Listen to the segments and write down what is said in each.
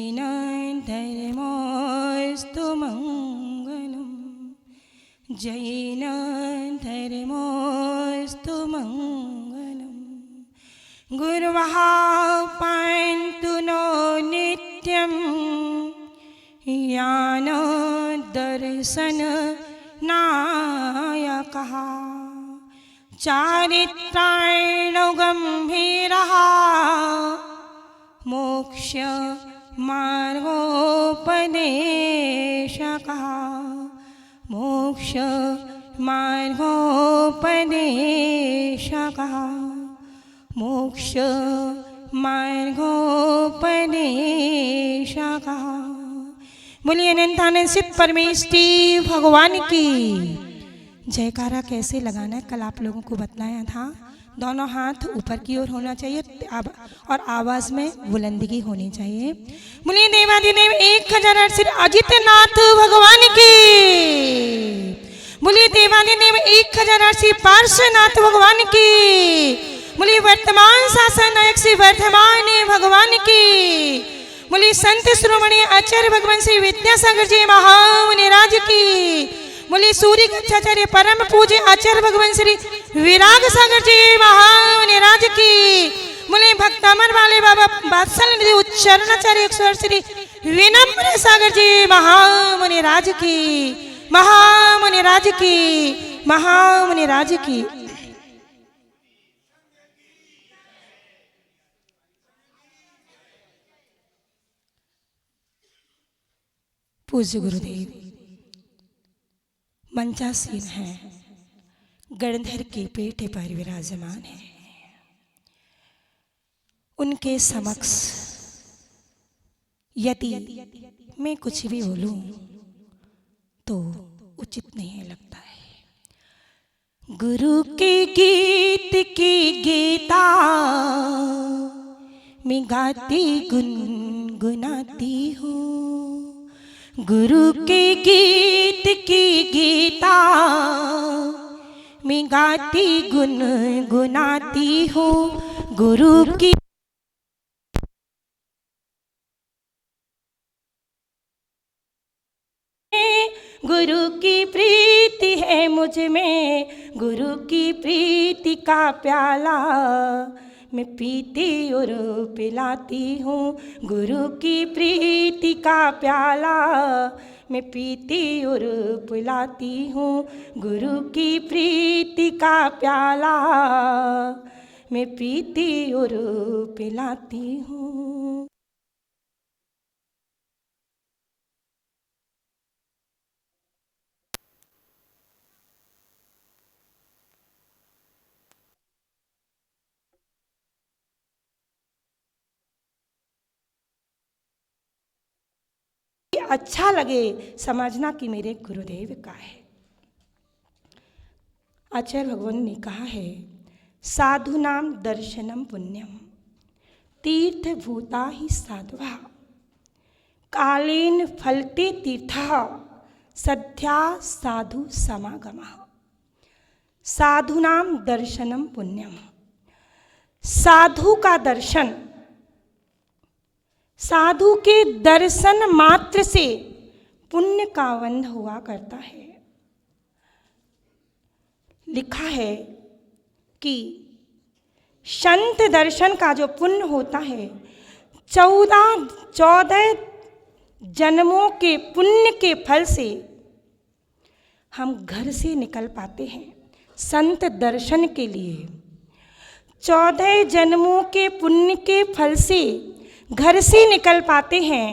जैनधर्मोऽस्तु मङ्गलम् जैनधर्मोऽस्तु मङ्गलम् गुरवः पान्तु नो नित्यं ज्ञानदर्शननायकः चारित्राणो गम्भीरः मोक्षमार्गोपदेशकः मोक्षमार्गोपदेशकः मोक्षमार्गोपदेशकः। बोलिए अनंतानंद शिव परमेष्टि भगवान की जयकारा कैसे लगाना है कल आप लोगों को बतलाया था। दोनों हाथ ऊपर की ओर होना चाहिए और आवाज में बुलंदगी होनी चाहिए। बोलिए देवाधिदेव 1000 सिर अजितनाथ भगवान की। बोलिए देवाधिदेव 1000 सिर पार्श्वनाथ भगवान की। बोलिए वर्तमान शासन नायक श्री वर्धमान भगवान की। बोलिए संत शिरोमणि आचार्य भगवान श्री विद्यासागर जी महामुनिराज की। बोलिए सूर्य कक्षाचार्य परम पूज्य आचार्य भगवान श्री विराग सागर जी महामुनिराज की। बोले भक्तामर वाले बाबा बादशाह निधि उच्चरणाचार्य अक्षर श्री विनम्र सागर जी महामुनिराज की। महामुनिराज की महामुनिराज की। पूज्य गुरुदेव मंचासीन है, गणधर के पेट पर विराजमान है। उनके समक्ष यदि मैं कुछ भी बोलूं तो उचित नहीं लगता है। गुरु के गीत की गीता मैं गाती गुनगुनाती हूँ। गुरु के गीत की गीता मैं गाती गुनगुनाती हूँ। गुरु की प्रीति है मुझ में, गुरु की प्रीति का प्याला मैं पीती और पिलाती हूँ। गुरु की प्रीति का प्याला मैं पीती और पिलाती हूँ। गुरु की प्रीति का प्याला मैं पीती और पिलाती हूँ। अच्छा लगे समझना कि मेरे गुरुदेव का है। आचार्य भगवान ने कहा है साधु नाम दर्शनम पुण्यम तीर्थ भूता ही साधुवा कालेन फलते तीर्थ सद्या साधु समागमः। साधु नाम दर्शनम पुण्यम, साधु का दर्शन, साधु के दर्शन मात्र से पुण्य का बंध हुआ करता है। लिखा है कि संत दर्शन का जो पुण्य होता है 14 जन्मों के पुण्य के फल से हम घर से निकल पाते हैं। संत दर्शन के लिए 14 जन्मों के पुण्य के फल से घर से निकल पाते हैं।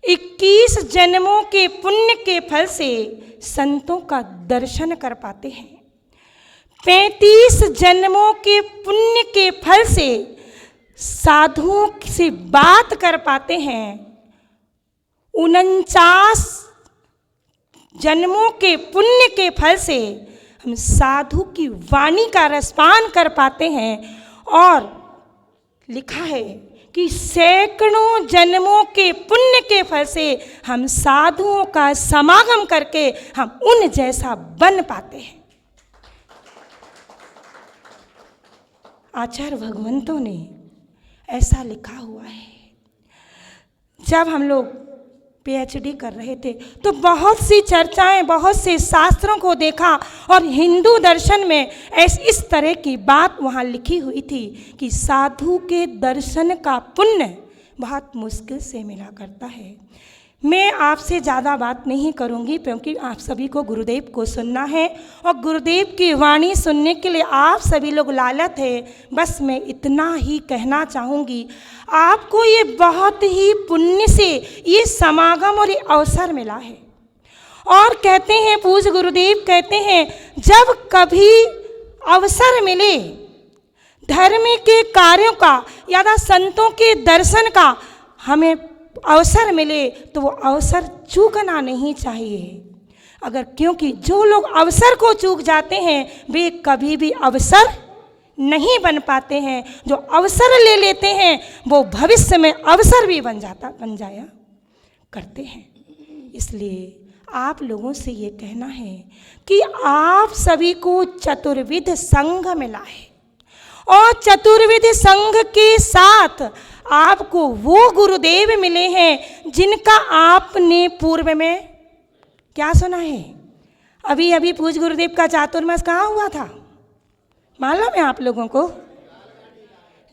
21 जन्मों के पुण्य के फल से संतों का दर्शन कर पाते हैं। 35 जन्मों के पुण्य के फल से साधुओं से बात कर पाते हैं। 49 जन्मों के पुण्य के फल से हम साधु की वाणी का रसपान कर पाते हैं। और लिखा है कि सैकड़ों जन्मों के पुण्य के फल से हम साधुओं का समागम करके हम उन जैसा बन पाते हैं। आचार्य भगवंतों ने ऐसा लिखा हुआ है। जब हम लोग पीएचडी कर रहे थे तो बहुत सी चर्चाएं, बहुत से शास्त्रों को देखा और हिंदू दर्शन में इस तरह की बात वहाँ लिखी हुई थी कि साधु के दर्शन का पुण्य बहुत मुश्किल से मिला करता है। मैं आपसे ज़्यादा बात नहीं करूंगी क्योंकि आप सभी को गुरुदेव को सुनना है और गुरुदेव की वाणी सुनने के लिए आप सभी लोग लालत है। बस मैं इतना ही कहना चाहूँगी, आपको ये बहुत ही पुण्य से ये समागम और ये अवसर मिला है। और कहते हैं, पूज्य गुरुदेव कहते हैं, जब कभी अवसर मिले धर्म के कार्यों का या संतों के दर्शन का हमें अवसर मिले तो वो अवसर चूकना नहीं चाहिए। अगर क्योंकि जो लोग अवसर को चूक जाते हैं वे कभी भी अवसर नहीं बन पाते हैं। जो अवसर ले लेते हैं वो भविष्य में अवसर भी बन जाया करते हैं। इसलिए आप लोगों से ये कहना है कि आप सभी को चतुर्विध संघ मिला है और चतुर्विध संघ के साथ आपको वो गुरुदेव मिले हैं जिनका आपने पूर्व में क्या सुना है। अभी अभी पूज्य गुरुदेव का चातुर्मास कहाँ हुआ था मालूम है आप लोगों को?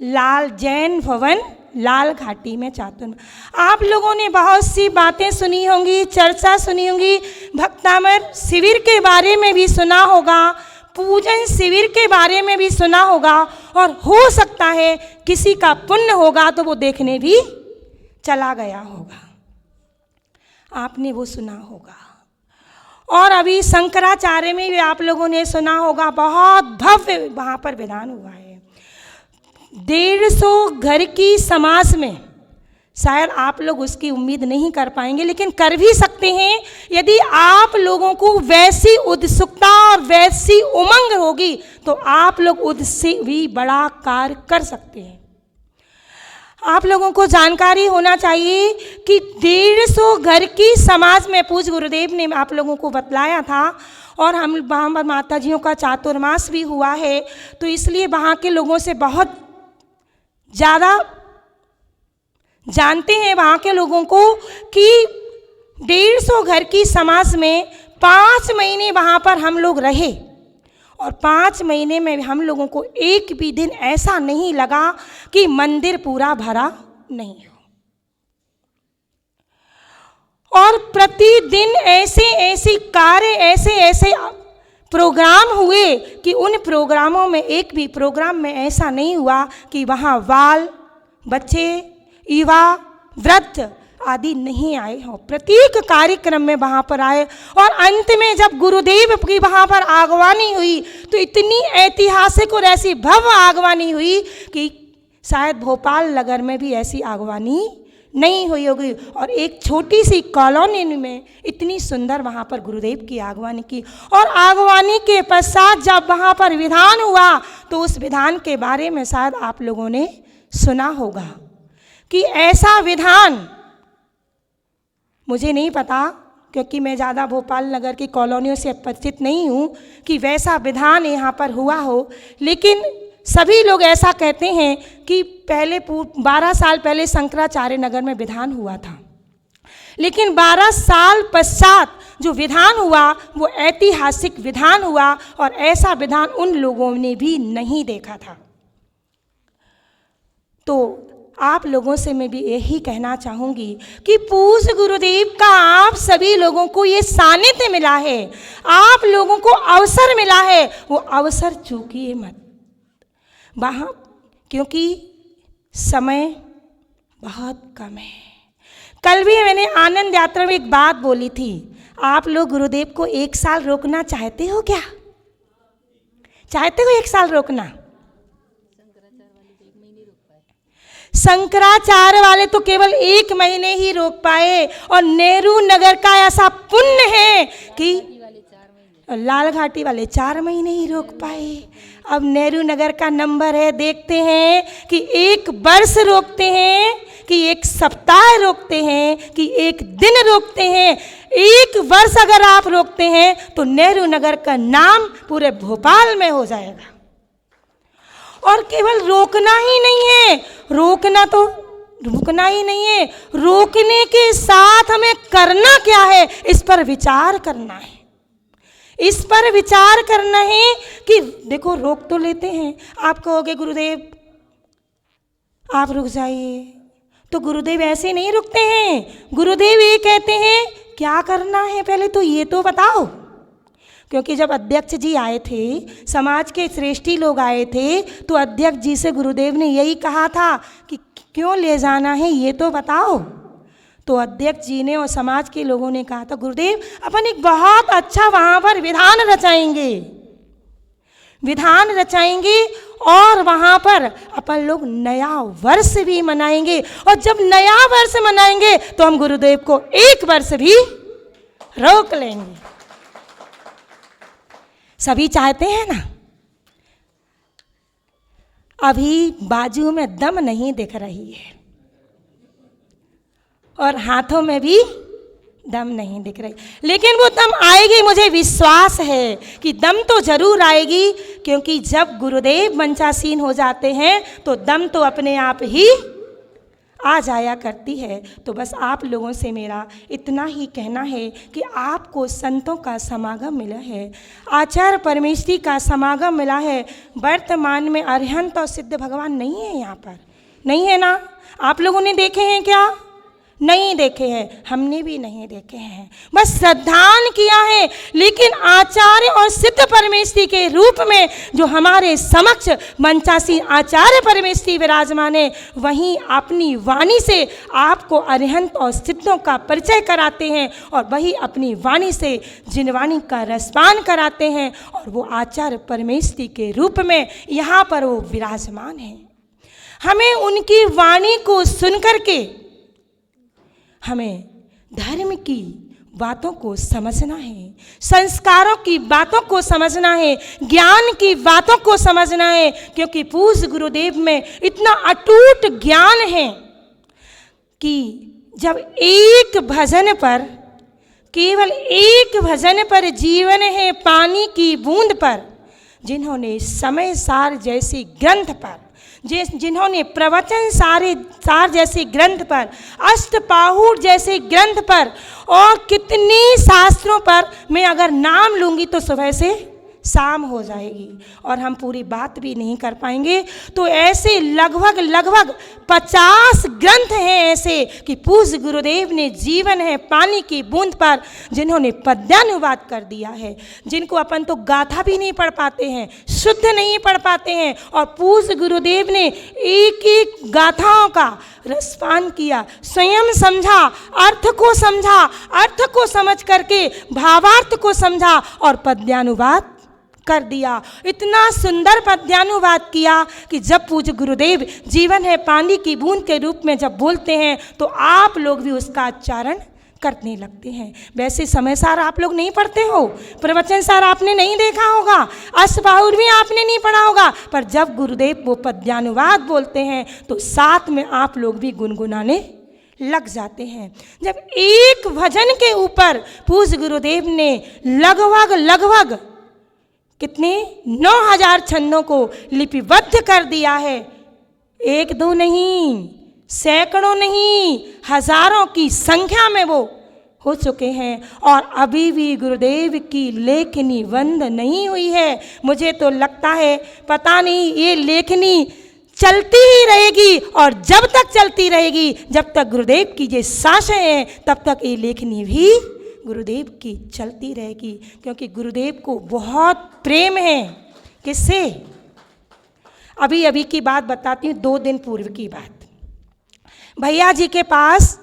लाल जैन भवन लाल घाटी में चातुर्मास। आप लोगों ने बहुत सी बातें सुनी होंगी, चर्चा सुनी होंगी, भक्तामर शिविर के बारे में भी सुना होगा, पूजन शिविर के बारे में भी सुना होगा और हो सकता है किसी का पुण्य होगा तो वो देखने भी चला गया होगा, आपने वो सुना होगा। और अभी शंकराचार्य में भी आप लोगों ने सुना होगा, बहुत भव्य वहाँ पर विधान हुआ है। 150 घर की समाज में शायद आप लोग उसकी उम्मीद नहीं कर पाएंगे, लेकिन कर भी सकते हैं यदि आप लोगों को वैसी उत्सुकता और वैसी उमंग होगी तो आप लोग उससे भी बड़ा कार्य कर सकते हैं। आप लोगों को जानकारी होना चाहिए कि 150 घर की समाज में पूज्य गुरुदेव ने आप लोगों को बतलाया था और हम वहाँ पर माता जियों का चातुर्मास भी हुआ है, तो इसलिए वहाँ के लोगों से बहुत ज़्यादा जानते हैं वहाँ के लोगों को कि 150 घर की समाज में 5 महीने वहाँ पर हम लोग रहे और 5 महीने में हम लोगों को एक भी दिन ऐसा नहीं लगा कि मंदिर पूरा भरा नहीं हो। और प्रतिदिन ऐसे कार्य ऐसे प्रोग्राम हुए कि उन प्रोग्रामों में एक भी प्रोग्राम में ऐसा नहीं हुआ कि वहाँ बाल बच्चे युवा वृद्ध आदि नहीं आए हों। प्रत्येक कार्यक्रम में वहाँ पर आए और अंत में जब गुरुदेव की वहाँ पर आगवानी हुई तो इतनी ऐतिहासिक और ऐसी भव्य आगवानी हुई कि शायद भोपाल नगर में भी ऐसी आगवानी नहीं हुई होगी। और एक छोटी सी कॉलोनी में इतनी सुंदर वहाँ पर गुरुदेव की आगवानी की और आगवानी के पश्चात जब वहाँ पर विधान हुआ तो उस विधान के बारे में शायद आप लोगों ने सुना होगा कि ऐसा विधान, मुझे नहीं पता क्योंकि मैं ज़्यादा भोपाल नगर की कॉलोनियों से परिचित नहीं हूँ कि वैसा विधान यहाँ पर हुआ हो, लेकिन सभी लोग ऐसा कहते हैं कि पहले 12 साल पहले शंकराचार्य नगर में विधान हुआ था, लेकिन 12 साल पश्चात जो विधान हुआ वो ऐतिहासिक विधान हुआ और ऐसा विधान उन लोगों ने भी नहीं देखा था। तो आप लोगों से मैं भी यही कहना चाहूँगी कि पूज्य गुरुदेव का आप सभी लोगों को ये सानिध्य मिला है, आप लोगों को अवसर मिला है, वो अवसर चूकिए मत वहाँ, क्योंकि समय बहुत कम है। कल भी मैंने आनंद यात्रा में एक बात बोली थी, आप लोग गुरुदेव को 1 साल रोकना चाहते हो क्या? चाहते हो 1 साल रोकना? शंकराचार्य वाले तो केवल 1 महीने ही रोक पाए और नेहरू नगर का ऐसा पुण्य है कि लाल घाटी वाले 4 महीने ही रोक पाए। अब नेहरू नगर का नंबर है, देखते हैं कि 1 वर्ष रोकते हैं कि 1 सप्ताह रोकते हैं कि 1 दिन रोकते हैं। 1 वर्ष अगर आप रोकते हैं तो नेहरू नगर का नाम पूरे भोपाल में हो जाएगा। और केवल रोकना ही नहीं है, रोकना तो रुकना ही नहीं है, रोकने के साथ हमें करना क्या है, इस पर विचार करना है। इस पर विचार करना है कि देखो रोक तो लेते हैं, आप कहोगे गुरुदेव आप रुक जाइए, तो गुरुदेव ऐसे नहीं रुकते हैं। गुरुदेव ये कहते हैं क्या करना है पहले तो ये तो बताओ। क्योंकि जब अध्यक्ष जी आए थे, समाज के श्रेष्ठी लोग आए थे, तो अध्यक्ष जी से गुरुदेव ने यही कहा था कि क्यों ले जाना है ये तो बताओ। तो अध्यक्ष जी ने और समाज के लोगों ने कहा था गुरुदेव अपन एक बहुत अच्छा वहाँ पर विधान रचाएंगे और वहाँ पर अपन लोग नया वर्ष भी मनाएंगे, और जब नया वर्ष मनाएंगे तो हम गुरुदेव को एक वर्ष भी रोक लेंगे। सभी चाहते हैं ना। अभी बाजू में दम नहीं दिख रही है और हाथों में भी दम नहीं दिख रही, लेकिन वो दम आएगी, मुझे विश्वास है कि दम तो जरूर आएगी। क्योंकि जब गुरुदेव मंचासीन हो जाते हैं तो दम तो अपने आप ही आ जाया करती है। तो बस आप लोगों से मेरा इतना ही कहना है कि आपको संतों का समागम मिला है, आचार्य परमेष्ठी का समागम मिला है। वर्तमान में अरिहंत और सिद्ध भगवान नहीं है, यहाँ पर नहीं है ना। आप लोगों ने देखे हैं क्या? नहीं देखे हैं, हमने भी नहीं देखे हैं, बस श्रद्धान किया है। लेकिन आचार्य और सिद्ध परमेष्ठी के रूप में जो हमारे समक्ष मंचासी आचार्य परमेष्ठी विराजमान है, वहीं अपनी वाणी से आपको अरिहंत और सिद्धों का परिचय कराते हैं, और वही अपनी वाणी से जिनवाणी का रसपान कराते हैं, और वो आचार्य परमेष्ठी के रूप में यहाँ पर वो विराजमान है। हमें उनकी वाणी को सुनकर के हमें धर्म की बातों को समझना है, संस्कारों की बातों को समझना है, ज्ञान की बातों को समझना है। क्योंकि पूज्य गुरुदेव में इतना अटूट ज्ञान है कि जब एक भजन पर, केवल एक भजन पर जीवन है पानी की बूंद पर, जिन्होंने समय सार जैसी ग्रंथ पर, जिन्होंने प्रवचन सार जैसे ग्रंथ पर, अष्टपाहुर जैसे ग्रंथ पर, और कितने शास्त्रों पर मैं अगर नाम लूँगी तो सुबह से शाम हो जाएगी और हम पूरी बात भी नहीं कर पाएंगे। तो ऐसे लगभग 50 ग्रंथ हैं ऐसे कि पूज्य गुरुदेव ने जीवन है पानी की बूंद पर, जिन्होंने पद्यानुवाद कर दिया है, जिनको अपन तो गाथा भी नहीं पढ़ पाते हैं, शुद्ध नहीं पढ़ पाते हैं, और पूज्य गुरुदेव ने एक एक गाथाओं का रसपान किया, स्वयं समझा, अर्थ को समझ करके भावार्थ को समझा और पद्यानुवाद कर दिया। इतना सुंदर पद्यानुवाद किया कि जब पूज्य गुरुदेव जीवन है पानी की बूंद के रूप में जब बोलते हैं तो आप लोग भी उसका उच्चारण करने लगते हैं। वैसे समय सार आप लोग नहीं पढ़ते हो, प्रवचन सार आपने नहीं देखा होगा, अष्टबाहुर भी आपने नहीं पढ़ा होगा, पर जब गुरुदेव वो पद्यानुवाद बोलते हैं तो साथ में आप लोग भी गुनगुनाने लग जाते हैं। जब एक भजन के ऊपर पूज्य गुरुदेव ने लगभग कितने 9000 छंदों को लिपिबद्ध कर दिया है। एक दो नहीं, सैकड़ों नहीं, हजारों की संख्या में वो हो चुके हैं, और अभी भी गुरुदेव की लेखनी बंद नहीं हुई है। मुझे तो लगता है पता नहीं ये लेखनी चलती ही रहेगी, और जब तक चलती रहेगी, जब तक गुरुदेव की ये सांसें हैं, तब तक ये लेखनी भी गुरुदेव की चलती रहेगी। क्योंकि गुरुदेव को बहुत प्रेम है। किससे? अभी की बात बताती हूँ, 2 दिन पूर्व की बात। भैया जी के पास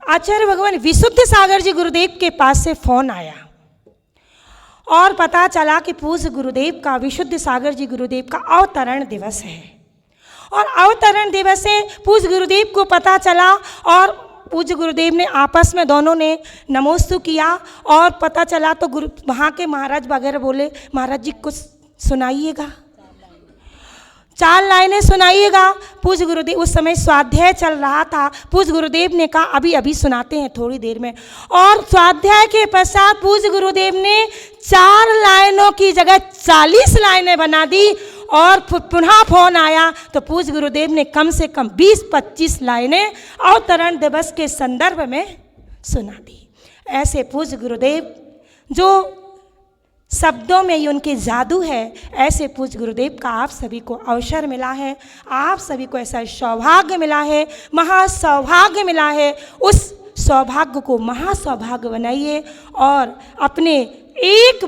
आचार्य भगवान विशुद्ध सागर जी गुरुदेव के पास से फोन आया और पता चला कि पूज्य गुरुदेव का, विशुद्ध सागर जी गुरुदेव का अवतरण दिवस है, और अवतरण दिवस से पूज्य गुरुदेव को पता चला, और पूज्य गुरुदेव ने आपस में दोनों ने नमोस्तु किया, और पता चला तो वहाँ के महाराज वगैरह बोले महाराज जी कुछ सुनाइएगा, 4 लाइनें सुनाइएगा। पूज्य गुरुदेव, उस समय स्वाध्याय चल रहा था, पूज्य गुरुदेव ने कहा अभी सुनाते हैं थोड़ी देर में, और स्वाध्याय के पश्चात पूज्य गुरुदेव ने 4 लाइनों की जगह 40 लाइनें बना दी, और पुनः फोन आया तो पूज्य गुरुदेव ने कम से कम 20-25 लाइनें अवतरण दिवस के संदर्भ में सुना दी। ऐसे पूज्य गुरुदेव जो शब्दों में ही उनके जादू है, ऐसे पूज्य गुरुदेव का आप सभी को अवसर मिला है, आप सभी को ऐसा सौभाग्य मिला है, महासौभाग्य मिला है। उस सौभाग्य को महासौभाग्य बनाइए और अपने एक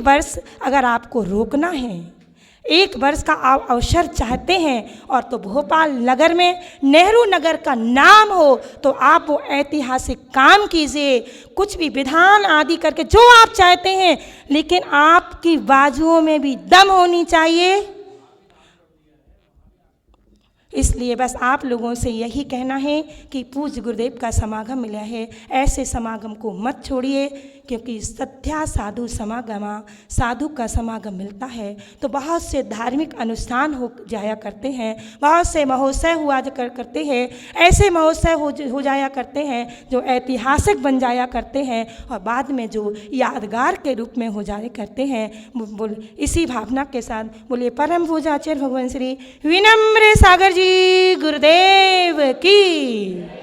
वर्ष अगर आपको रोकना है, एक वर्ष का आप अवसर चाहते हैं और तो भोपाल नगर में नेहरू नगर का नाम हो तो आप वो ऐतिहासिक काम कीजिए, कुछ भी विधान आदि करके जो आप चाहते हैं, लेकिन आपकी बाजुओं में भी दम होनी चाहिए। इसलिए बस आप लोगों से यही कहना है कि पूज्य गुरुदेव का समागम मिला है, ऐसे समागम को मत छोड़िए, क्योंकि सत्या साधु समागमा, साधु का समागम मिलता है तो बहुत से धार्मिक अनुष्ठान हो जाया करते हैं, बहुत से महोत्सव हुआ करते हैं, ऐसे महोत्सव हो जाया करते हैं जो ऐतिहासिक बन जाया करते हैं और बाद में जो यादगार के रूप में हो जाया करते हैं। इसी भावना के साथ बोलिए परम पूज्य आचार्य भगवान श्री विनम्र सागर जी गुरुदेव की।